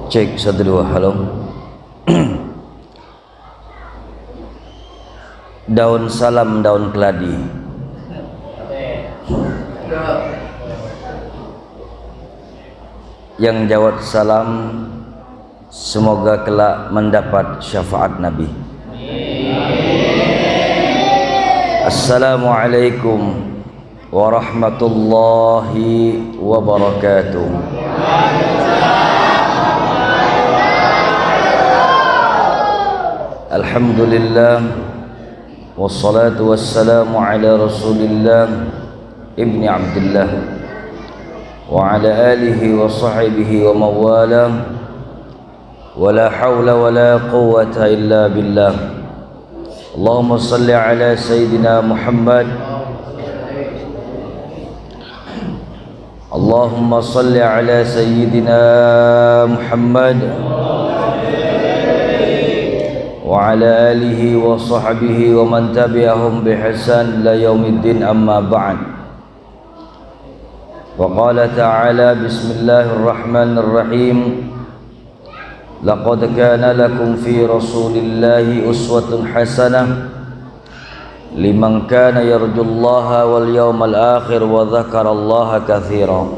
Cek 1 2 halo. Daun salam daun keladi. Yang jawab salam semoga kelak mendapat syafaat Nabi. Assalamualaikum warahmatullahi wabarakatuh. Alhamdulillah wassalatu wassalamu ala Rasulillah ibni Abdullah wa ala alihi wa sahbihi wa mawala wa la hawla wa la quwwata illa billah. Allahumma salli ala Sayyidina Muhammad. Allahumma salli ala Sayyidina Muhammad wa ala alihi wa sahbihi wa man tabi'ahum bihsan ila yaumiddin, amma ba'd. Wa qala ta'ala bismillahirrahmanirrahim, laqad kana lakum fi rasulillahi uswatun hasanah liman kana yarjullaha wal yawmal akhir wa dzakarallaha katsiran.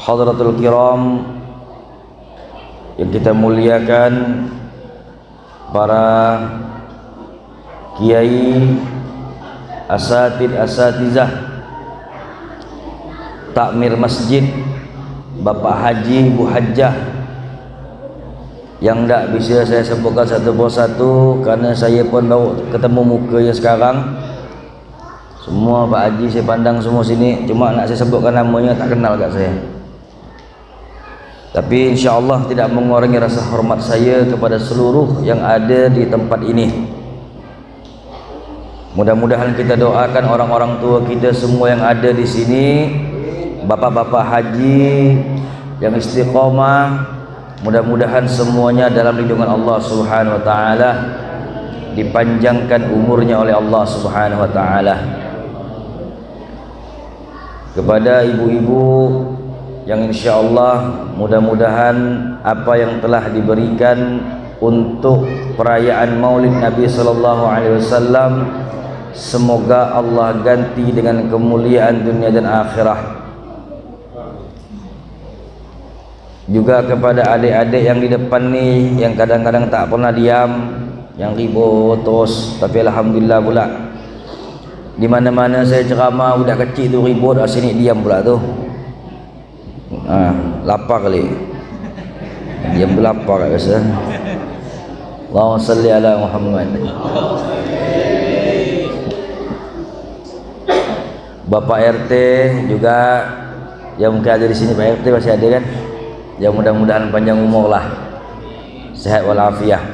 Hadratul kiram yang kita muliakan, para kiai, asatizah, takmir masjid, Bapak Haji, Bu Hajjah, yang tak bisa saya sebutkan satu persatu karena saya pun baru ketemu mukanya sekarang. Semua Pak Haji saya pandang semua sini, cuma nak saya sebutkan namanya tak kenal kat saya. Tapi insya-Allah tidak mengurangi rasa hormat saya kepada seluruh yang ada di tempat ini. Mudah-mudahan kita doakan orang-orang tua kita semua yang ada di sini, bapak-bapak haji yang istiqomah, mudah-mudahan semuanya dalam lindungan Allah Subhanahu wa taala, dipanjangkan umurnya oleh Allah Subhanahu wa taala. Kepada ibu-ibu yang insya-Allah mudah-mudahan apa yang telah diberikan untuk perayaan Maulid Nabi sallallahu alaihi wasallam semoga Allah ganti dengan kemuliaan dunia dan akhirat. Juga kepada adik-adik yang di depan ni yang kadang-kadang tak pernah diam, yang ribut terus, tapi alhamdulillah pula di mana-mana saya ceramah budak kecil tu ribut, sini diam pula tu. Lapar kali dia berlapar rasa. Allahumma salli ala Muhammad. Bapak RT juga yang mungkin ada di sini, Pak RT masih ada kan? Ya mudah-mudahan panjang umur lah, sehat walafiat.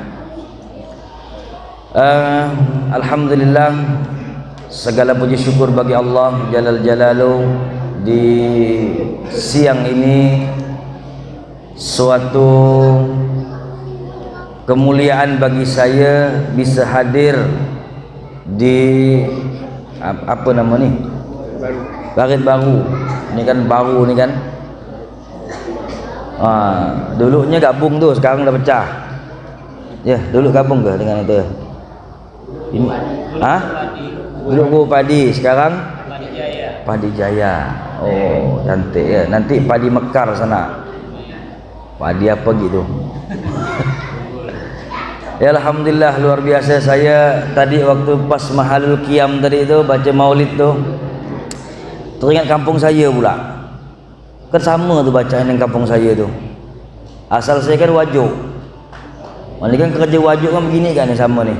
Alhamdulillah, segala puji syukur bagi Allah Jalal Jalaluh. Di siang ini suatu kemuliaan bagi saya bisa hadir di apa nama ni? Langit Baru. Ini kan baru ni kan. Dulunya gabung tu, sekarang dah pecah. Ya, dulu gabung ke dengan itu? Ini dulu padi, sekarang Padi Jaya. Oh, cantik ya. Nanti padi Mekar sana. Padi apa gitu. Ya alhamdulillah, luar biasa. Saya tadi waktu pas Mahalul Qiyam tadi itu baca Maulid tu, teringat kampung saya pula. Kan sama tu bacaan yang kampung saya tu. Asal saya kan Wajuk. Mana kan kerja Wajuk kan begini kan, yang sama ni.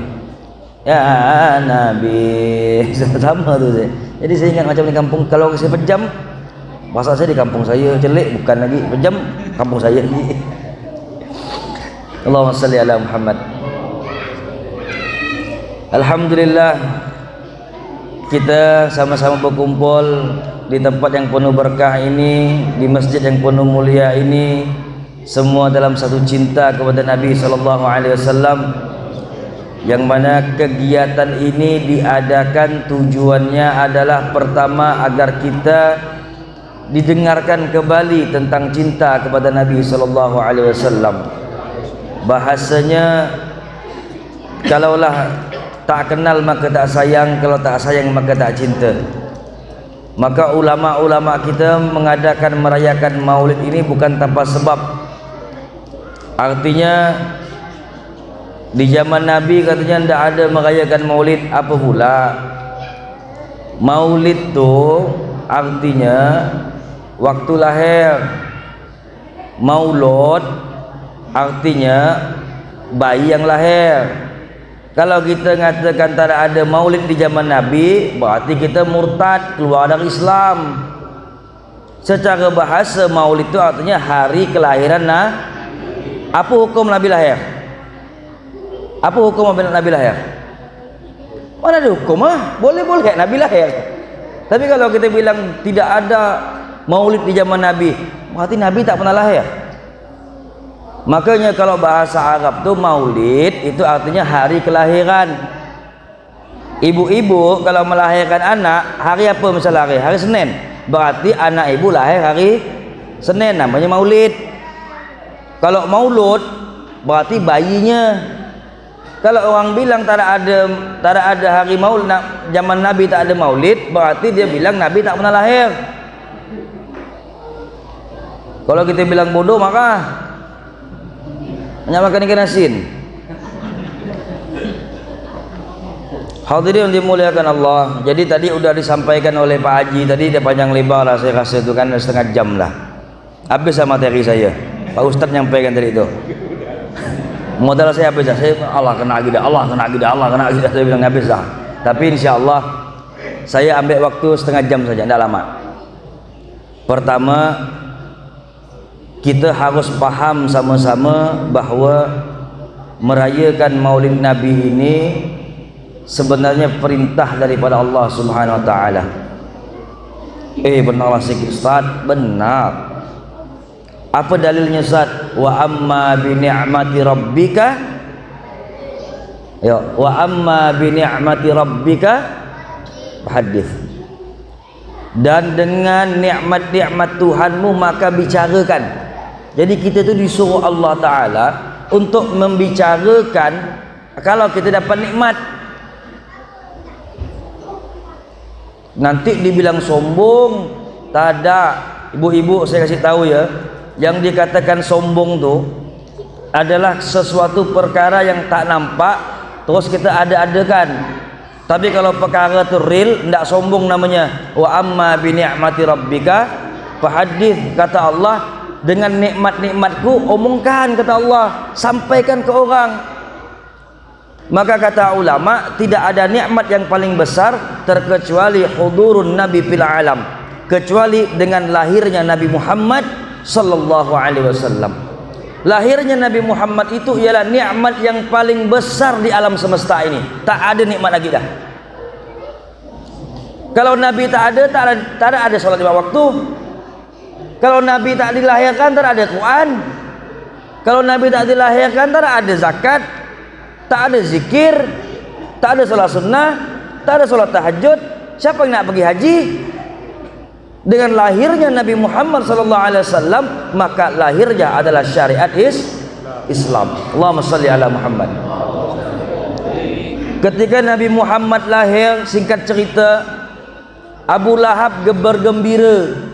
Ya Nabi, sama tu saya. Jadi saya ingat macam di kampung, kalau saya pejam bahasa saya di kampung saya, celik bukan lagi, pejam kampung saya lagi. Allahumma salli ala Muhammad. Alhamdulillah, kita sama-sama berkumpul di tempat yang penuh berkah ini, di masjid yang penuh mulia ini, semua dalam satu cinta kepada Nabi sallallahu alaihi wasallam, yang mana kegiatan ini diadakan tujuannya adalah pertama agar kita didengarkan kembali tentang cinta kepada Nabi sallallahu alaihi wasallam. Bahasanya, kalaulah tak kenal maka tak sayang, kalau tak sayang maka tak cinta. Maka ulama-ulama kita mengadakan merayakan maulid ini bukan tanpa sebab. Artinya di zaman Nabi katanya tidak ada merayakan maulid, apa pula maulid tu artinya waktu lahir. Maulud artinya bayi yang lahir. Kalau kita mengatakan tak ada maulid di zaman Nabi, berarti kita murtad, keluar dari Islam. Secara bahasa maulid itu artinya hari kelahiran Apa hukum Nabi lahir? Apa hukum Nabi lahir? Mana ada hukum Boleh-boleh Nabi lahir. Tapi kalau kita bilang tidak ada maulid di zaman Nabi, berarti Nabi tak pernah lahir. Makanya kalau bahasa Arab tu maulid itu artinya hari kelahiran. Ibu-ibu kalau melahirkan anak, hari apa misalnya hari Senin, berarti anak ibu lahir hari Senin, namanya maulid. Kalau maulud berarti bayinya. Kalau orang bilang tak ada hari maulid, zaman Nabi tak ada maulid, berarti dia bilang Nabi tak pernah lahir. Kalau kita bilang bodoh, maka menyamakan ikan asin. Hadirin dimuliakan Allah. Jadi tadi sudah disampaikan oleh Pak Haji tadi, dia panjang lebar lah, saya rasa itu kan setengah jam lah. Habis sama materi saya. Pak Ustaz nyampaikan tadi itu. Modal saya habis dah. Saya Allah kena akidah, Allah kena akidah, Allah kena akidah. Saya bilang habis dah. Tapi insya-Allah saya ambil waktu setengah jam saja, tidak lama. Pertama, kita harus paham sama-sama bahawa merayakan maulid Nabi ini sebenarnya perintah daripada Allah Subhanahu wa taala. Benarlah sikit Ustaz, benar. Apa dalilnya Ustaz? Wa amma bi ni'mati rabbika, ya, wa amma bi ni'mati rabbika hadis. Dan dengan nikmat-nikmat Tuhanmu maka bicarakan. Jadi kita tu disuruh Allah Ta'ala untuk membicarakan kalau kita dapat nikmat. Nanti dibilang sombong, tak ada. Ibu-ibu saya kasih tahu ya, yang dikatakan sombong tu adalah sesuatu perkara yang tak nampak terus kita ada-adakan. Tapi kalau perkara tu real, tidak sombong namanya. Wa amma bi ni'mati rabbika fahadits, kata Allah, dengan nikmat-nikmatku omongkan, kata Allah, sampaikan ke orang. Maka kata ulama, tidak ada nikmat yang paling besar terkecuali hudurun Nabi fil alam, kecuali dengan lahirnya Nabi Muhammad sallallahu alaihi wasallam. Lahirnya Nabi Muhammad itu ialah nikmat yang paling besar di alam semesta ini. Tak ada nikmat lagi dah. Kalau Nabi tak ada salat 5 waktu. Kalau Nabi tak dilahirkan, tak ada Quran. Kalau Nabi tak dilahirkan, tak ada zakat, tak ada zikir, tak ada salat sunnah, tak ada salat tahajud. Siapa yang nak pergi haji? Dengan lahirnya Nabi Muhammad sallallahu alaihi wasallam, maka lahirnya adalah syariat Islam. Allahumma salli ala Muhammad. Ketika Nabi Muhammad lahir, singkat cerita, Abu Lahab bergembira.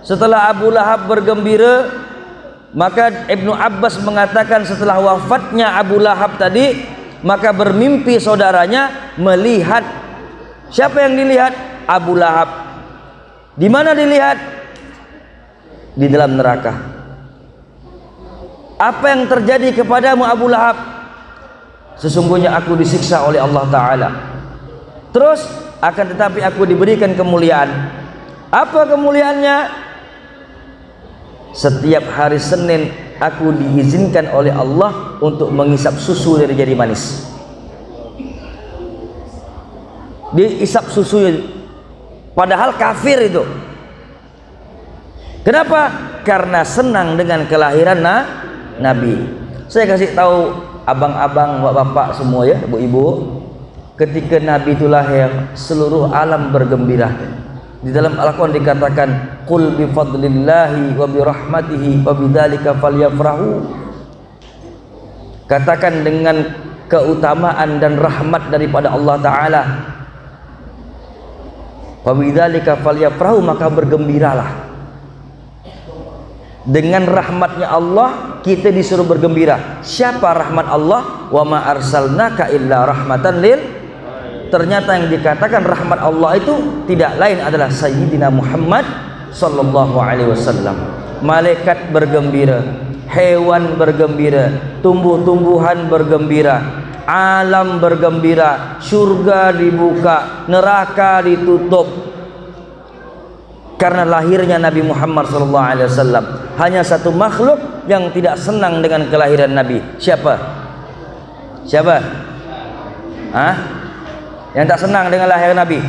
Setelah Abu Lahab bergembira, maka Ibnu Abbas mengatakan setelah wafatnya Abu Lahab tadi, maka bermimpi saudaranya melihat. Siapa yang dilihat? Abu Lahab. Di mana dilihat? Di dalam neraka. Apa yang terjadi kepadamu Abu Lahab? Sesungguhnya aku disiksa oleh Allah Ta'ala. Terus akan tetapi aku diberikan kemuliaan. Apa kemuliaannya? Setiap hari Senin aku diizinkan oleh Allah untuk mengisap susu dari jari manis. Diisap susu, padahal kafir itu. Kenapa? Karena senang dengan kelahiran Nabi. Saya kasih tahu abang-abang, bapak-bapak semua ya, ibu-ibu, ketika Nabi itu lahir, seluruh alam bergembira. Di dalam Al-Quran dikatakan, qul bi fadlillahi wa bi rahmatihi wa bidzalika falyafrahu. Katakan dengan keutamaan dan rahmat daripada Allah Ta'ala, wa bidzalika falyafrahu, maka bergembiralah. Dengan rahmatnya Allah kita disuruh bergembira. Siapa rahmat Allah? Wa ma arsalnaka illa rahmatan lil. Ternyata yang dikatakan rahmat Allah itu tidak lain adalah Sayyidina Muhammad sallallahu alaihi wasallam. Malaikat bergembira, hewan bergembira, tumbuh-tumbuhan bergembira, alam bergembira, surga dibuka, neraka ditutup karena lahirnya Nabi Muhammad sallallahu alaihi wasallam. Hanya satu makhluk yang tidak senang dengan kelahiran Nabi. Siapa? Siapa? Hah? Yang tak senang dengan lahir Nabi?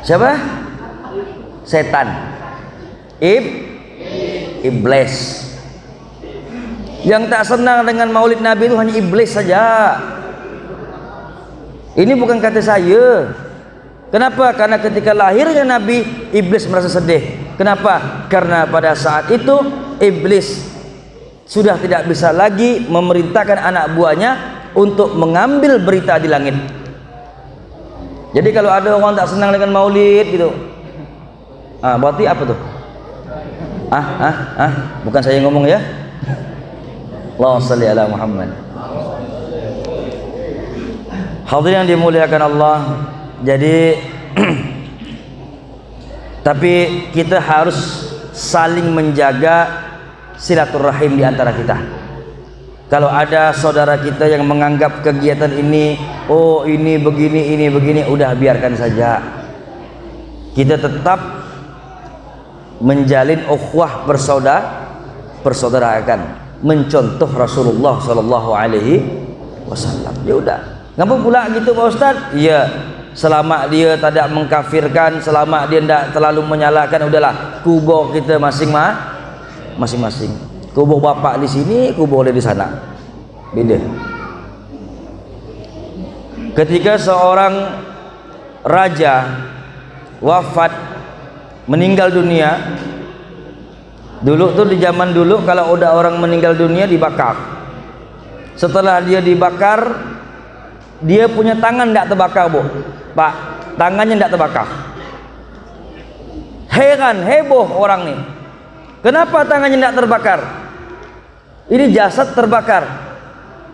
Siapa? Setan. Iblis. Yang tak senang dengan maulid Nabi itu hanya iblis saja. Ini bukan kata saya. Kenapa? Karena ketika lahirnya Nabi, iblis merasa sedih. Kenapa? Karena pada saat itu iblis sudah tidak bisa lagi memerintahkan anak buahnya untuk mengambil berita di langit. Jadi kalau ada orang tak senang dengan maulid gitu, berarti apa tuh? Bukan saya yang ngomong ya. Allahumma shalli ala Muhammad. Hadirin yang dimuliakan Allah. Jadi tapi kita harus saling menjaga silaturahim di antara kita. Kalau ada saudara kita yang menganggap kegiatan ini, oh ini begini, udah biarkan saja. Kita tetap menjalin ukhuwah persaudaraan, mencontoh Rasulullah sallallahu alaihi wasallam. Ya udah. Ngapa pula gitu Pak Ustaz? Iya. Selama dia tidak mengkafirkan, selama dia tidak terlalu menyalahkan, udahlah, kubur kita masing-masing. Kubur bapak di sini, kubur dia di sana. Beda. Ketika seorang raja wafat, meninggal dunia, dulu tuh di zaman dulu kalau udah orang meninggal dunia dibakar. Setelah dia dibakar, dia punya tangan tidak terbakar, Bu. Pak, tangannya tidak terbakar. Heran, heboh orang nih. Kenapa tangannya tidak terbakar? Ini jasad terbakar,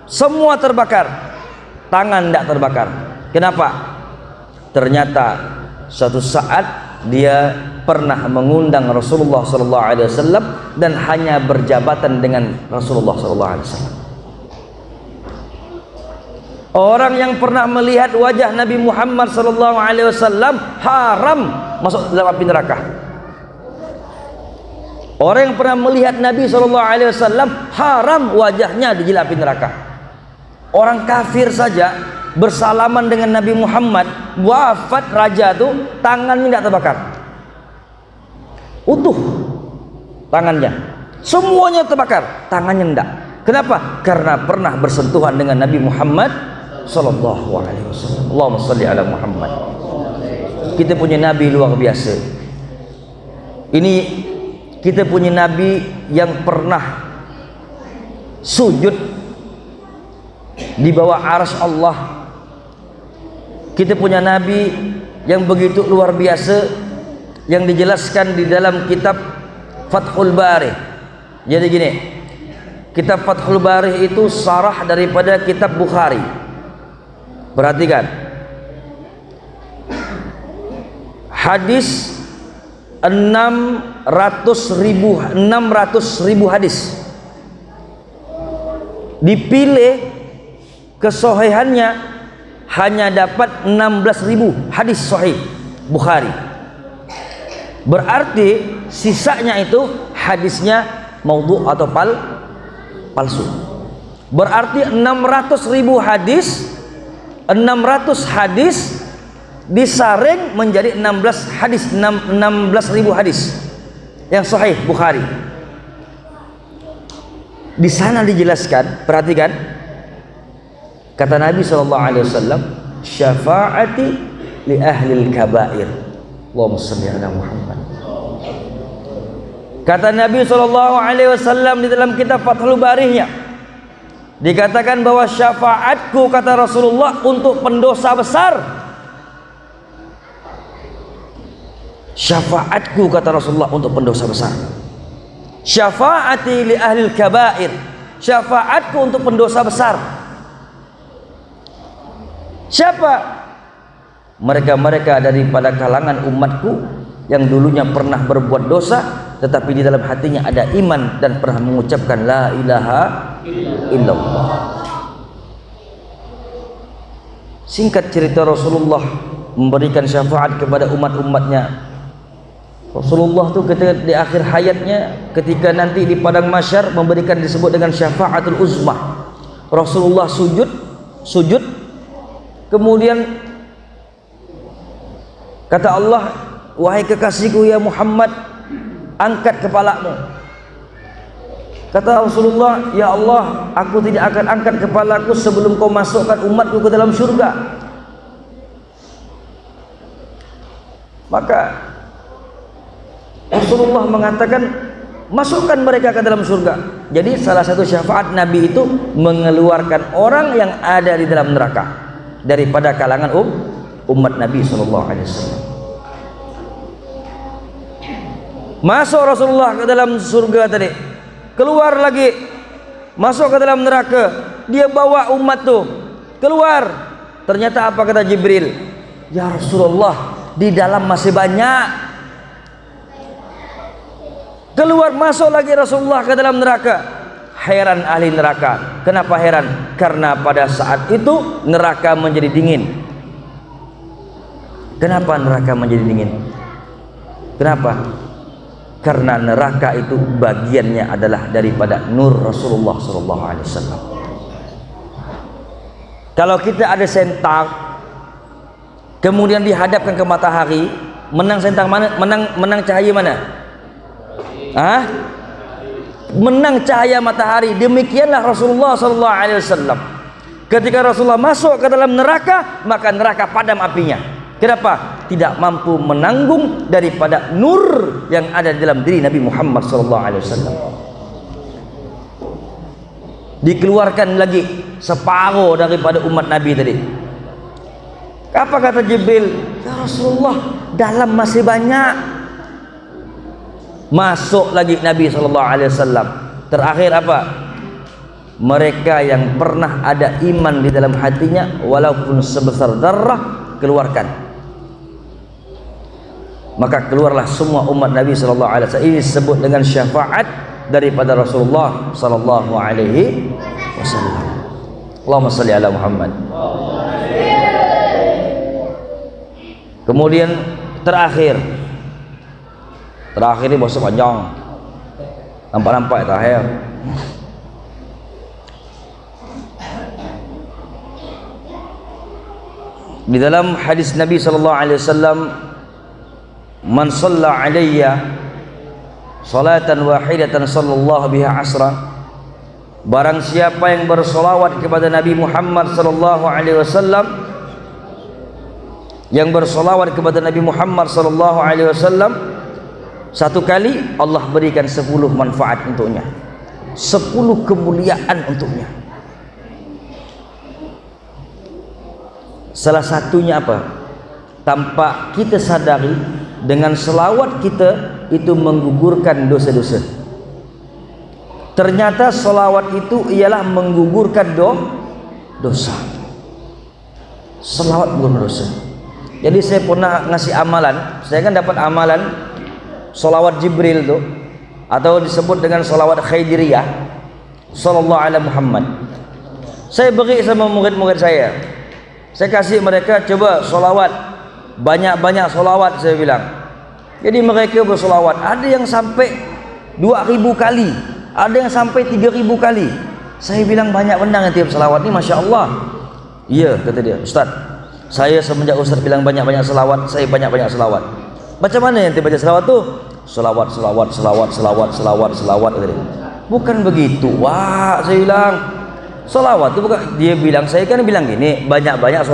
semua terbakar, tangan tidak terbakar. Kenapa? Ternyata suatu saat dia pernah mengundang Rasulullah SAW dan hanya berjabatan dengan Rasulullah SAW. Orang yang pernah melihat wajah Nabi Muhammad SAW haram masuk dalam api neraka. Orang yang pernah melihat Nabi SAW haram wajahnya dijilat api neraka. Orang kafir saja bersalaman dengan Nabi Muhammad, wafat raja itu tangannya tidak terbakar, utuh tangannya, semuanya terbakar, tangannya tidak. Kenapa? Karena pernah bersentuhan dengan Nabi Muhammad sallallahu alaihi wasallam. Allahumma shalli ala Muhammad. Kita punya nabi luar biasa. Ini kita punya nabi yang pernah sujud di bawah arsy Allah. Kita punya nabi yang begitu luar biasa, yang dijelaskan di dalam kitab Fathul Bari. Jadi gini, kitab Fathul Bari itu sarah daripada kitab Bukhari. Perhatikan, hadis 600.000 hadis, dipilih kesohihannya hanya dapat 16.000 hadis sahih Bukhari. Berarti sisanya itu hadisnya maudhu atau palsu. Berarti 600.000 hadis, 600 hadis disaring menjadi 16.000 hadis yang sahih Bukhari. Di sana dijelaskan, perhatikan, kata Nabi SAW, syafaati li ahlil kabair. Allahumma shalli ala Muhammad. Kata Nabi SAW di dalam kitab Fathul Barihnya, dikatakan bahwa syafaatku, kata Rasulullah, untuk pendosa besar. Syafaatku, kata Rasulullah, untuk pendosa besar. Syafaati li ahlil kabair, syafaatku untuk pendosa besar. Siapa? Mereka-mereka daripada kalangan umatku yang dulunya pernah berbuat dosa, tetapi di dalam hatinya ada iman dan pernah mengucapkan la ilaha illallah. Singkat cerita, Rasulullah memberikan syafaat kepada umat-umatnya. Rasulullah tu ketika di akhir hayatnya, ketika nanti di padang mahsyar, memberikan disebut dengan syafaatul uzmah. Rasulullah sujud, kemudian kata Allah, wahai kekasihku ya Muhammad, angkat kepalamu. Kata Rasulullah, ya Allah, aku tidak akan angkat kepalaku sebelum kau masukkan umatku ke dalam surga. Maka Rasulullah mengatakan, masukkan mereka ke dalam surga. Jadi salah satu syafaat Nabi itu mengeluarkan orang yang ada di dalam neraka daripada kalangan umat Nabi SAW. Masuk Rasulullah ke dalam surga tadi, keluar lagi, masuk ke dalam neraka, dia bawa umat tuh keluar. Ternyata apa kata Jibril? Ya Rasulullah, di dalam masih banyak. Keluar, masuk lagi Rasulullah ke dalam neraka. Heran ahli neraka. Kenapa heran? Karena pada saat itu neraka menjadi dingin. Kenapa neraka menjadi dingin? Kenapa? Karena neraka itu bagiannya adalah daripada nur Rasulullah SAW. Kalau kita ada sentang, kemudian dihadapkan ke matahari, menang sentang mana? Menang cahaya mana? Menang cahaya matahari. Demikianlah Rasulullah SAW. Ketika Rasulullah masuk ke dalam neraka, maka neraka padam apinya. Kenapa? Tidak mampu menanggung daripada nur yang ada di dalam diri Nabi Muhammad SAW. Dikeluarkan lagi separuh daripada umat Nabi tadi. Apa kata Jibril? Ya Rasulullah, dalam masih banyak. Masuk lagi Nabi SAW. Terakhir apa? Mereka yang pernah ada iman di dalam hatinya, walaupun sebesar darah, keluarkan. Maka keluarlah semua umat Nabi SAW. Ini disebut dengan syafaat daripada Rasulullah SAW. Allahumma salli ala Muhammad. Kemudian terakhir ini bosnya panjang, nampak-nampak ya terakhir. Di dalam hadis Nabi SAW, man shalla alayya salatan wahidatan sallallahu biha asra, barang siapa yang bersolawat kepada Nabi Muhammad SAW, yang bersolawat kepada Nabi Muhammad SAW satu kali, Allah berikan 10 manfaat untuknya, 10 kemuliaan untuknya. Salah satunya apa? Tanpa kita sadari, dengan selawat kita itu menggugurkan dosa-dosa. Ternyata selawat itu ialah menggugurkan dosa. Selawat menggugurkan dosa. Jadi saya pernah ngasih amalan, saya kan dapat amalan solawat Jibril itu, atau disebut dengan solawat Khaidiriyah, sallallahu ala Muhammad. Saya beri sama murid-murid saya kasih mereka, coba solawat, banyak-banyak solawat, saya bilang. Jadi mereka bersolawat, ada yang sampai 2000 kali, ada yang sampai 3000 kali. Saya bilang, banyak benar yang tiap solawat ni, Masya Allah. Iya, kata dia, Ustaz, saya semenjak Ustaz bilang banyak-banyak solawat, saya banyak-banyak solawat. Macam mana yang baca selawat tu? Selawat. Bukan begitu. Wah, saya bilang selawat tu bukan. Dia bilang, saya kan bilang gini, banyak-banyak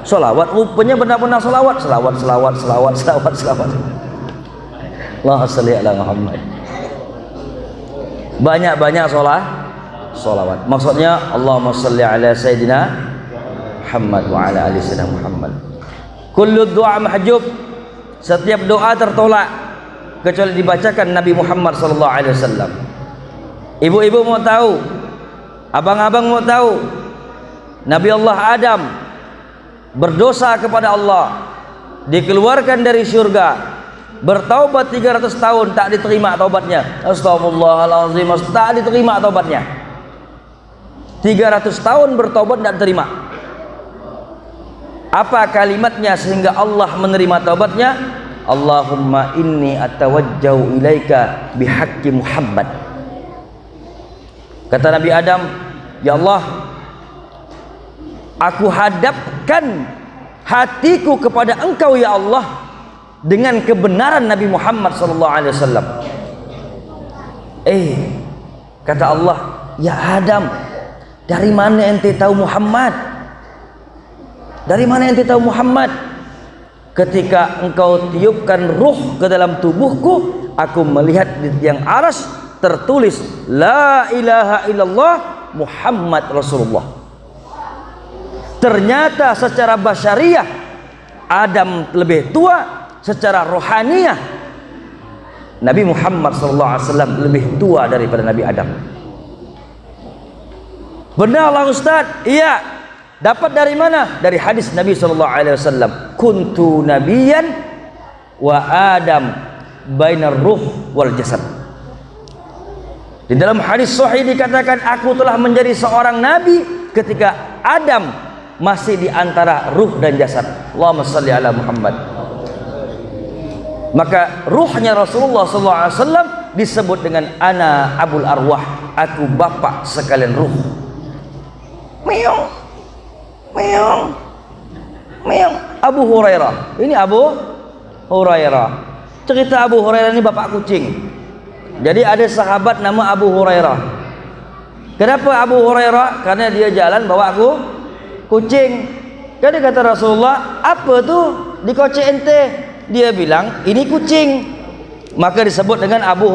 Solawat rupanya benar-benar solawat. Selawat. Allahumma shalli ala Muhammad. Banyak-banyak solawat. Maksudnya Allahumma shalli ala Sayyidina Muhammad wa ala ali Sayyidina Muhammad. Kullu doa mahjub, setiap doa tertolak kecuali dibacakan Nabi Muhammad sallallahu alaihi wasallam. Ibu-ibu mau tahu, abang-abang mau tahu, Nabi Allah Adam berdosa kepada Allah, dikeluarkan dari surga, bertaubat 300 tahun tak diterima taubatnya. Astagfirullahaladzim, tak diterima taubatnya. 300 tahun bertaubat tidak diterima. Apa kalimatnya sehingga Allah menerima taubatnya? Allahumma inni atawajjau ilaika bihaqqi Muhammad. Kata Nabi Adam, ya Allah, aku hadapkan hatiku kepada Engkau ya Allah dengan kebenaran Nabi Muhammad sallallahu alaihi wasallam. Kata Allah, ya Adam, dari mana ente tahu Muhammad? Dari mana ente tahu Muhammad? Ketika engkau tiupkan ruh ke dalam tubuhku, aku melihat di tiang aras tertulis la ilaha illallah Muhammad Rasulullah. Ternyata secara basyariah Adam lebih tua, secara rohaniah Nabi Muhammad SAW lebih tua daripada Nabi Adam. Benarlah Ustaz? Iya. Dapat dari mana? Dari hadis Nabi SAW. Kuntu nabiyan wa Adam bainar ruh wal jasad. Di dalam hadis sahih dikatakan, aku telah menjadi seorang nabi ketika Adam masih di antara ruh dan jasad. Allahumma shalli ala Muhammad. Maka ruhnya Rasulullah SAW disebut dengan ana abul arwah, aku bapak sekalian ruh. Meong. Abu Hurairah. Ini Abu Hurairah. Cerita Abu Hurairah ini bapak kucing. Jadi ada sahabat nama Abu Hurairah. Kenapa Abu Hurairah? Karena dia jalan bawa kucing. Jadi kata Rasulullah, apa tuh di kocek ente? Dia bilang, ini kucing. Maka disebut dengan Abu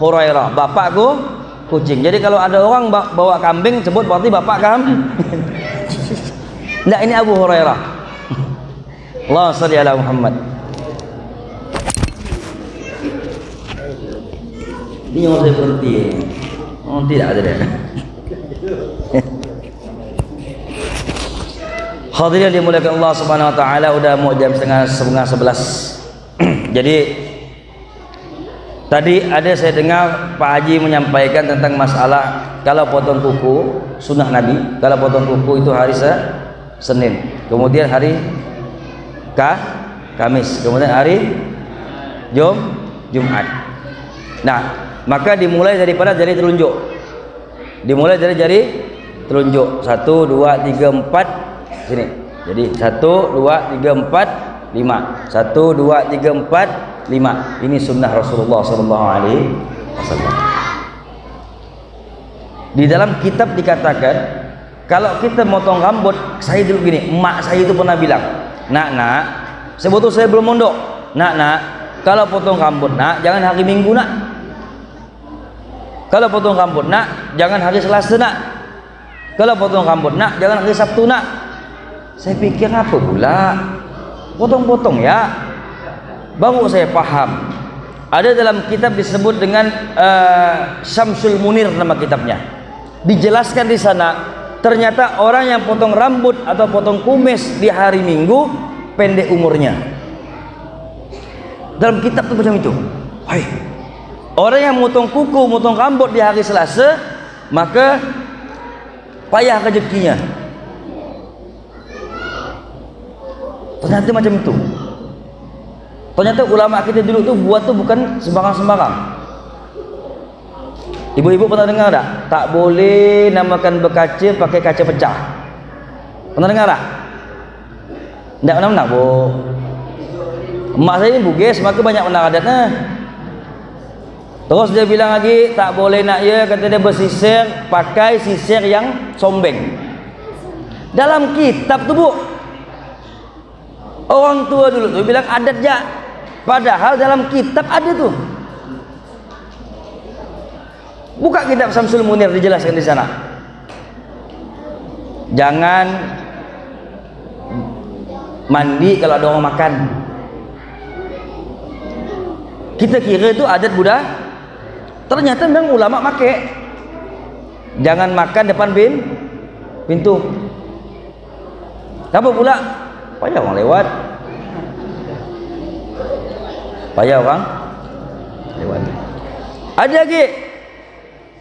Hurairah, bapakku kucing. Jadi kalau ada orang bawa kambing, sebut berarti bapak kambing. Nah, ini Abu Hurairah. Allahumma shalli ala Muhammad. Ini yang saya berhenti. Oh, tidak ada. Hadirin dimuliakan Allah Subhanahu wa taala, udah mau jam setengah 11. Jadi tadi ada saya dengar Pak Haji menyampaikan tentang masalah kalau potong kuku sunnah Nabi, kalau potong kuku itu hari Senin, kemudian hari Kamis, kemudian hari Jumat. Nah, maka dimulai daripada jari telunjuk. Dimulai dari jari telunjuk. 1 2 3 4 sini. Jadi 1 2 3 4 5. 1 2 3 4 5. Ini sunnah Rasulullah sallallahu alaihi wasallam. Di dalam kitab dikatakan, kalau kita motong rambut, saya dulu gini, emak saya itu pernah bilang, nak, sebetulnya saya belum mondok, nak, kalau potong rambut nak, jangan hari Minggu nak. Kalau potong rambut nak, jangan hari Selasa nak. Kalau potong rambut nak, jangan hari Sabtu nak. Saya pikir apa pula? Potong-potong ya. Baru saya paham. Ada dalam kitab disebut dengan Syamsul Munir nama kitabnya. Dijelaskan di sana, ternyata orang yang potong rambut atau potong kumis di hari Minggu pendek umurnya. Dalam kitab itu macam itu. Orang yang motong kuku, motong rambut di hari Selasa, maka payah rezekinya. Ternyata macam itu. Ternyata ulama kita dulu tuh buat tuh bukan sembarang-sembarang. Ibu-ibu pernah dengar tak? Tak boleh namakan berkaca pakai kaca pecah. Pernah dengar tak? Tidak pernah bu. Emak saya ini Bugis, maka banyak benar adatnya. Terus dia bilang lagi, tak boleh nak ya, kata dia bersisir, pakai sisir yang sombeng. Dalam kitab tu bu, Orang tua dulu tuh bilang adat ya, padahal dalam kitab ada tuh. Buka kitab Syamsul Munir, dijelaskan di sana. Jangan mandi kalau ada orang makan. Kita kira itu adat Buddha, ternyata memang ulama make. Jangan makan depan pintu. Apa pula? Payah orang lewat. Payah orang lewat. Ada lagi.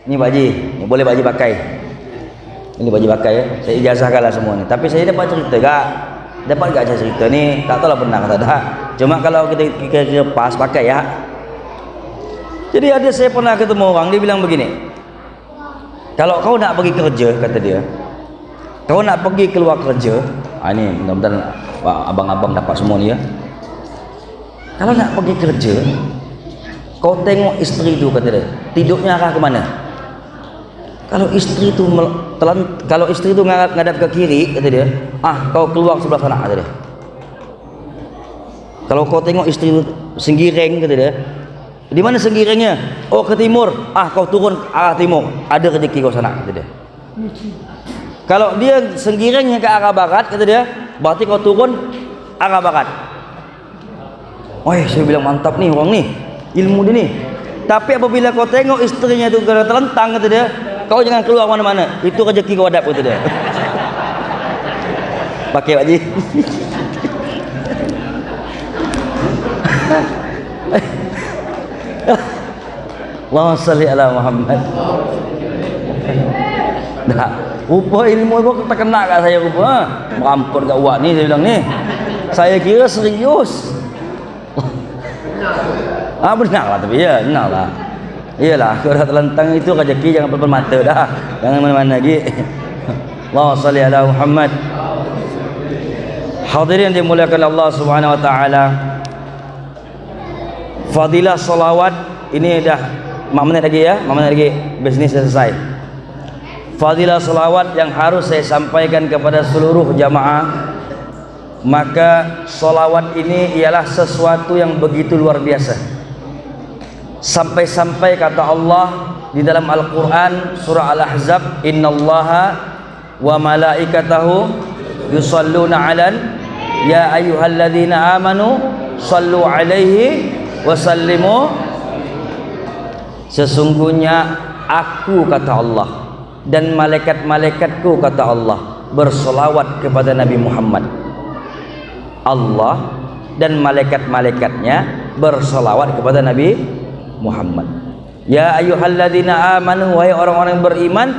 Ini baji, ini boleh baji pakai. Ini baji pakai ya. Saya ijazahkanlah semua ni. Tapi saya dapat cerita gak? Dapat gak saya cerita ni? Tak tahu lah benar atau tak. Cuma kalau kita kira pas pakai ya. Jadi ada saya pernah ketemu orang, dia bilang begini. Kalau kau nak pergi kerja, kata dia. Kau nak pergi keluar kerja. Ini mudah-mudahan abang-abang dapat semua ni ya. Kalau nak pergi kerja, kau tengok isteri tu, kata dia, tidurnya arah ke mana. Kalau isteri tu ngadap ke kiri, kata dia, kau keluar sebelah sana, kata dia. Kalau kau tengok isteri tu senggireng, kata dia, di mana senggirengnya? Oh, ke timur. Kau turun arah timur, ada rezeki kau sana, kata dia. Kalau dia senggirengnya ke arah barat, kata dia, berarti kau turun arah barat. Saya bilang mantap nih orang nih, ilmu dia nih. Tapi apabila kau tengok istrinya itu terlentang, kata dia, kau jangan keluar mana-mana, itu rezeki kau hadap, kata dia. Pakai Pak Ji. Allahumma salli ala Muhammad. Dah, rupa ilmu tu terkena kat saya rupa. Meramput kat awak ni, saya bilang ni. Saya kira serius. Benar lah, tapi ya, benar lah. Iyalah, kalau dah terlentang itu rezeki, jangan pelpel mata dah. Jangan mana-mana lagi. Allahumma salli ala Muhammad. Hadirin yang dimuliakan Allah Subhanahu wa taala. Fadilah salawat ini dah 5 menit lagi ya, 5 menit lagi bisnis selesai. Fadilah salawat yang harus saya sampaikan kepada seluruh jamaah. Maka salawat ini ialah sesuatu yang begitu luar biasa. Sampai-sampai kata Allah di dalam Al-Quran surah Al-Ahzab, innallaha wa malaikatahu yusalluna alan ya ayyuhalladzina amanu sallu alaihi wa sallimu. Sesungguhnya aku, kata Allah, dan malaikat-malaikatku, kata Allah, bersolawat kepada Nabi Muhammad. Allah dan malaikat-malaikatnya bersolawat kepada Nabi Muhammad. Ya ayyuhalladzina amanu, wahai orang-orang yang beriman,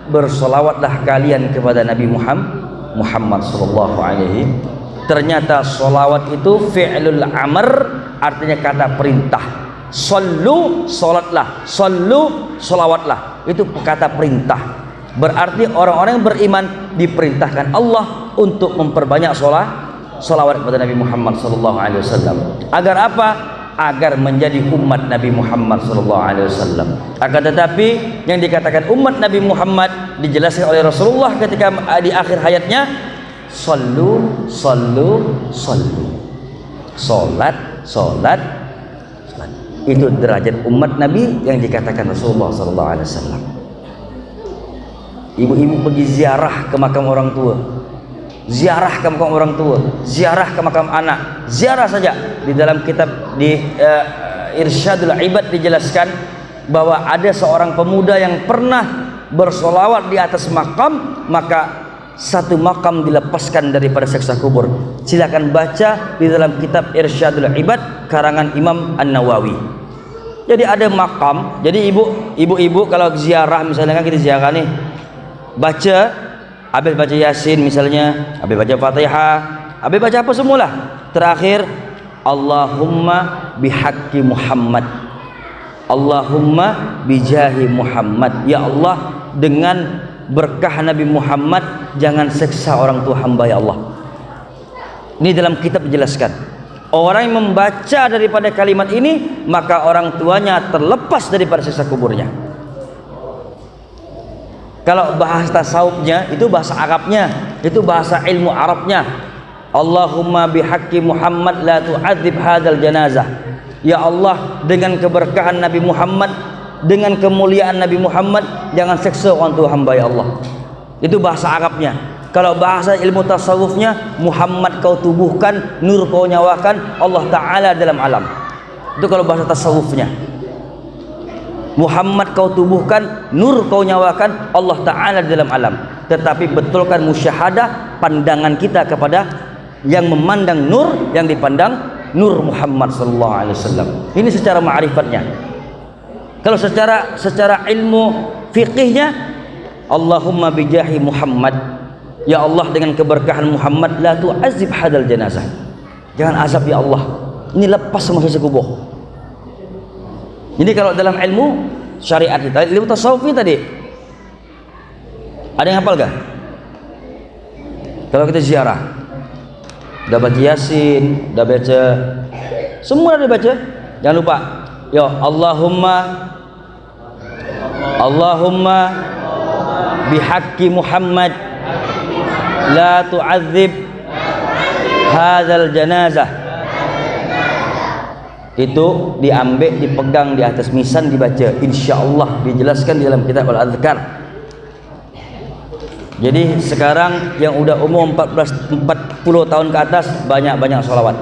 bersolawatlah kalian kepada Nabi Muhammad sallallahu alaihi. Ternyata solawat itu fi'lul amr, artinya kata perintah. Sallu, solatlah. Sallu, solawatlah. Itu kata perintah. Berarti orang-orang yang beriman diperintahkan Allah untuk memperbanyak solawat kepada Nabi Muhammad sallallahu alaihi wasallam. Agar apa? Agar menjadi umat Nabi Muhammad sallallahu alaihi wasallam. Akan tetapi yang dikatakan umat Nabi Muhammad dijelaskan oleh Rasulullah ketika di akhir hayatnya, sallu sallu sallu. Salat salat salat. Itu derajat umat Nabi yang dikatakan Rasulullah sallallahu alaihi wasallam. Ibu-ibu pergi ziarah ke makam orang tua, ziarah ke makam orang tua, ziarah ke makam anak, ziarah saja. Di dalam kitab di Irsyadul Ibad dijelaskan bahwa ada seorang pemuda yang pernah bersolawat di atas makam, maka satu makam dilepaskan daripada siksa kubur. Silakan baca di dalam kitab Irsyadul Ibad karangan Imam An-Nawawi. Jadi ada makam. Jadi ibu-ibu kalau ziarah, misalnya kan kita ziarah nih, baca, habis baca Yasin misalnya, habis baca Fatihah, habis baca apa semualah. Terakhir, Allahumma bihaqqi Muhammad, Allahumma bijahi Muhammad. Ya Allah, dengan berkah Nabi Muhammad jangan seksa orang tua hamba ya Allah. Ini dalam kitab dijelaskan. Orang yang membaca daripada kalimat ini, maka orang tuanya terlepas daripada siksa kuburnya. Kalau bahasa tasawufnya itu bahasa Arabnya, itu bahasa ilmu Arabnya. Allahumma bihaqqi Muhammad la tu'adzib hadzal janazah. Ya Allah, dengan keberkahan Nabi Muhammad, dengan kemuliaan Nabi Muhammad, jangan seksa orang tua hamba ya Allah. Itu bahasa Arabnya. Kalau bahasa ilmu tasawufnya, Muhammad kau tubuhkan, nur kau nyawakan, Allah Ta'ala dalam alam. Itu kalau bahasa tasawufnya. Muhammad kau tubuhkan, nur kau nyawakan, Allah Ta'ala dalam alam. Tetapi betulkan musyahadah, pandangan kita kepada yang memandang nur, yang dipandang nur Muhammad sallallahu alaihi wasallam. Ini secara ma'rifatnya. Kalau secara ilmu fiqihnya, Allahumma bijahi Muhammad, ya Allah dengan keberkahan Muhammad, la tu'azib hadal janazah. Jangan azab ya Allah. Ini lepas sama sisa kubur. Ini kalau dalam ilmu syariat kita, ilmu tasawuf tadi. Ada yang hafal gak? Kalau kita ziarah, udah baca Yasin, udah baca, semua udah baca. Jangan lupa, yo Allahumma bihaqqi Muhammad la tu'adzib hadzal janazah. Itu diambil, dipegang di atas misan, dibaca. Insyaallah dijelaskan di dalam kitab Al-Adhkar. Jadi sekarang yang udah umur 40 tahun ke atas, banyak-banyak sholawat.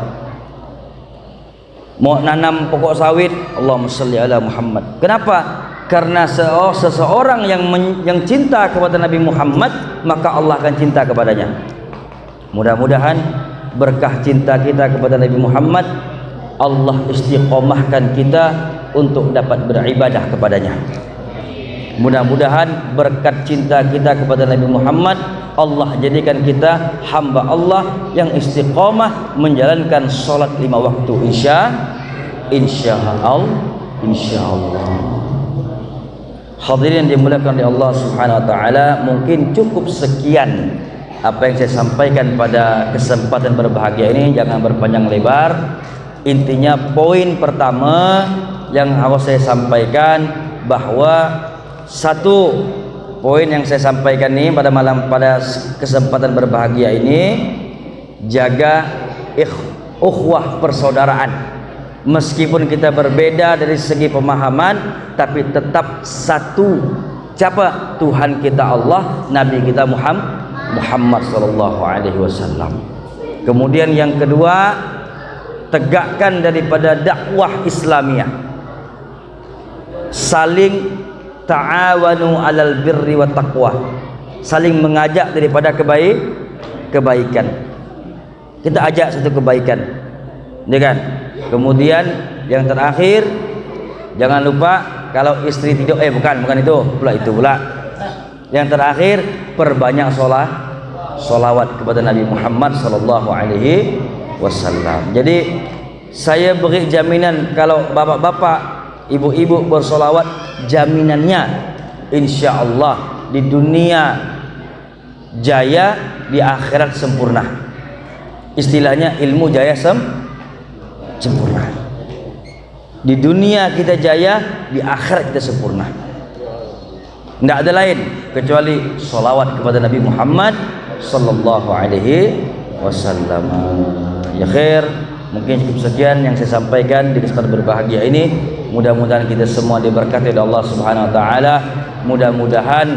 Mau nanam pokok sawit, Allahumma sholli ala Muhammad. Kenapa? Karena seseorang yang cinta kepada Nabi Muhammad, maka Allah akan cinta kepadanya. Mudah-mudahan berkah cinta kita kepada Nabi Muhammad, Allah istiqomahkan kita untuk dapat beribadah kepadanya. Mudah-mudahan berkat cinta kita kepada Nabi Muhammad, Allah jadikan kita hamba Allah yang istiqomah menjalankan sholat 5 waktu. Insyaallah. Hadirin dimuliakan oleh Allah Subhanahu wa taala, mungkin cukup sekian apa yang saya sampaikan pada kesempatan berbahagia ini. Jangan berpanjang lebar. Intinya poin pertama yang harus saya sampaikan, bahwa satu poin yang saya sampaikan ini pada kesempatan berbahagia ini, jaga ukhuwah persaudaraan. Meskipun kita berbeda dari segi pemahaman, tapi tetap satu. Siapa? Tuhan kita Allah, Nabi kita Muhammad sallallahu alaihi wasallam. Kemudian yang kedua, tegakkan daripada dakwah Islamiyah. Saling ta'awanu 'alal birri wat taqwa. Saling mengajak daripada kebaikan. Kita ajak satu kebaikan. Ya kan? Kemudian yang terakhir, jangan lupa kalau istri tidur, bukan itu pula. Yang terakhir, perbanyak sholawat kepada Nabi Muhammad sallallahu alaihi wasallam. Jadi saya beri jaminan, kalau bapak-bapak, ibu-ibu bersolawat, jaminannya insyaallah di dunia jaya, di akhirat sempurna. Istilahnya ilmu jaya sempurna. Di dunia kita jaya, di akhirat kita sempurna. Tidak ada lain kecuali solawat kepada Nabi Muhammad sallallahu alaihi wasallam. Ya khair, mungkin cukup sekian yang saya sampaikan di kesempatan berbahagia ini. Mudah-mudahan kita semua diberkati oleh Allah Subhanahu wa taala. Mudah-mudahan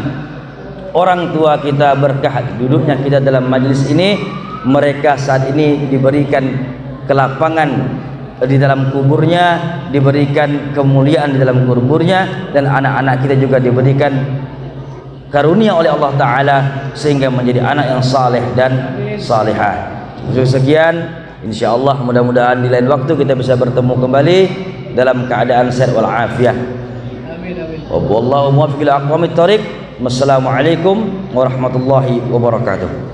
orang tua kita berkah duduknya kita dalam majlis ini, mereka saat ini diberikan kelapangan di dalam kuburnya, diberikan kemuliaan di dalam kuburnya, dan anak-anak kita juga diberikan karunia oleh Allah Ta'ala sehingga menjadi anak yang saleh dan salihah. Sekian, insyaallah mudah-mudahan di lain waktu kita bisa bertemu kembali dalam keadaan sehat wal afiah. Wallahu muwaffiq ila aqwamit thoriq. Wassalamualaikum warahmatullahi wabarakatuh.